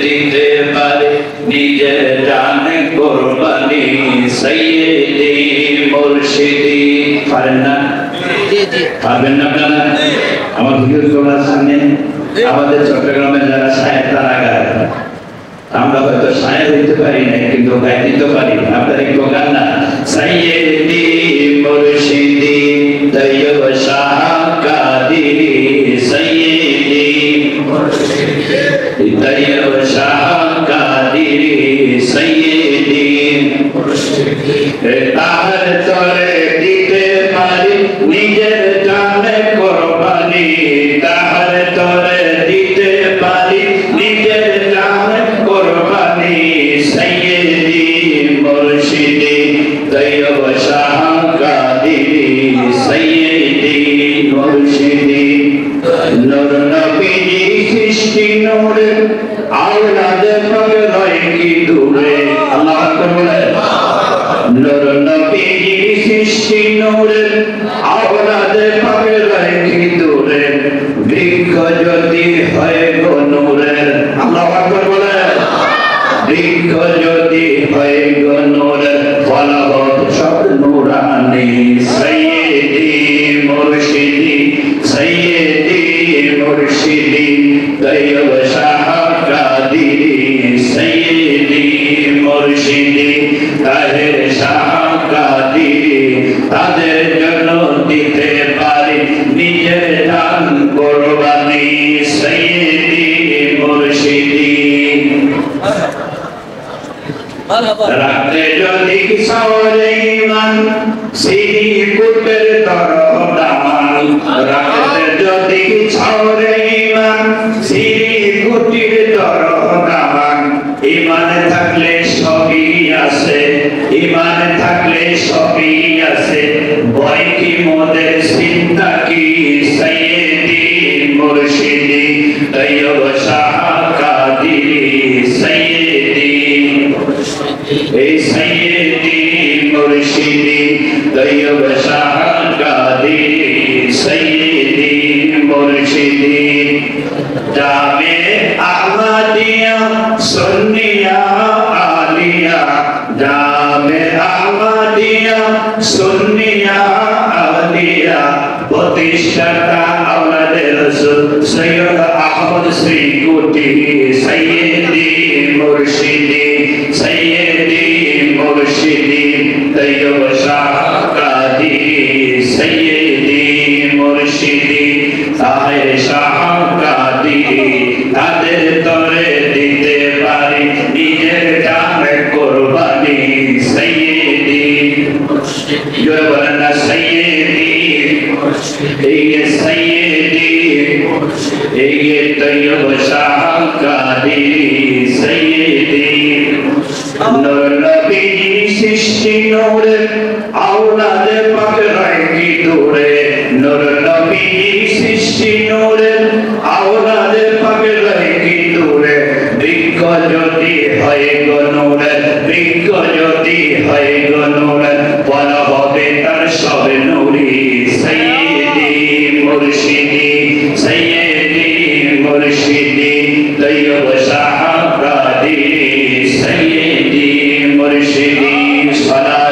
দিতে পারে নিজের জান কুরবানি সাইয়্যিদি মুর্শিদি পারেন না পারবেন না আপনারা আমার হুজুর তোমার সামনে আমাদের চট্টগ্রামে যারা সাহেব তারা গায় আমরা হয়তো সাহেব হইতে পারি না কিন্তু গাইতে তো পারি আপনারা একটু গান না সাইয়্যিদি মুর্শিদি তৈয়ব শাহ কাদিরি সাইয়্যিদি মুর্শিদি তৈয়ব শাহ কাদিরি সাইয়্যিদি মুর্শিদি তাহার তরে দিতে পারি নিজের জানে কুরবানি তাহার তরে দিতে পারি নিজের জানে কুরবানি সাইয়্যিদি মুর্শিদি তৈয়ব শাহ কাদিরি সাইয়্যিদি মুর্শিদি নূর নবীজি সৃষ্টি নূর আওলাদে পাক রয় কি দূরে আল্লাহু আকবার বলে নূর নবীজি সৃষ্টি নূর আওলাদে পাক রয় কি দূরে বৃক্ষ যদি হয় গো নূরের আল্লাহু আকবার বলে বৃক্ষ যদি হয় গো নূরের ফল হবে সব নূরানি সাইয়্যিদি মুর্শিদি সাইয়্যিদি মুর্শিদি তৈয়ব শাহ কাদিরি সাইয়্যিদি মুর্শিদি তাহের শাহ কাদিরি তাদের জন্য দিতে পারি নিজের জান কুরবানি সাইয়্যিদি মুর্শিদি রাতে যদি সাওরে ঈমান সিরি কুটের তরফ দামান রাতে যদি সাওরে ঈমান সিরি কুটির তরফ দামান ঈমান থাকলে সবই আছে ঈমান থাকলে সবই আছে ভয় কি মোদের চিন্তা কি সাইয়্যিদি মুর্শিদি তৈয়ব শাহ কাদিরি সাইয়্যিদি এই সাইয়্যিদি মুর্শিদি তৈয়ব শাহ কাদিরি সাইয়্যিদি মুর্শিদি জামে আহমদিয়া সুন্নিয়া আলিয়া জামে আহমদিয়া সুন্নিয়া আলিয়া প্রতিষ্ঠাতা আমাদের রাসূল সৈয়দ আহমদ শ্রীকুটি সাইয়্যিদি মুর্শিদি সাইয়্যিদি মুর্শিদি তৈয়ব শাহ কাদিরি সাইয়্যিদি মুর্শিদি তাহের শাহ কাদিরি তাদের তরে দিতে পারি নিজের জান কুরবানি সাইয়্যিদি মুর্শিদি বলেন না সাইয়্যিদি এই সাইয়্যিদি এই তৈয়ব শাহ কাদিরি সাইয়্যিদি নূর নবীজি সৃষ্টি নূর আওলাদে পাক রয় কি দূরে নূর নবীজি সৃষ্টি নূর আওলাদে পাক রয় কি দূরে বৃক্ষ যদি হয় গো নূরের বৃক্ষ যদি হয় গো নূরের ফল হবে তার সব নূরি সাইয়্যিদি মুর্শিদি সাইয়্যিদি মুর্শিদি তৈয়ব শাহ কাদিরি সাইয়্যিদি মুর্শিদি সালাম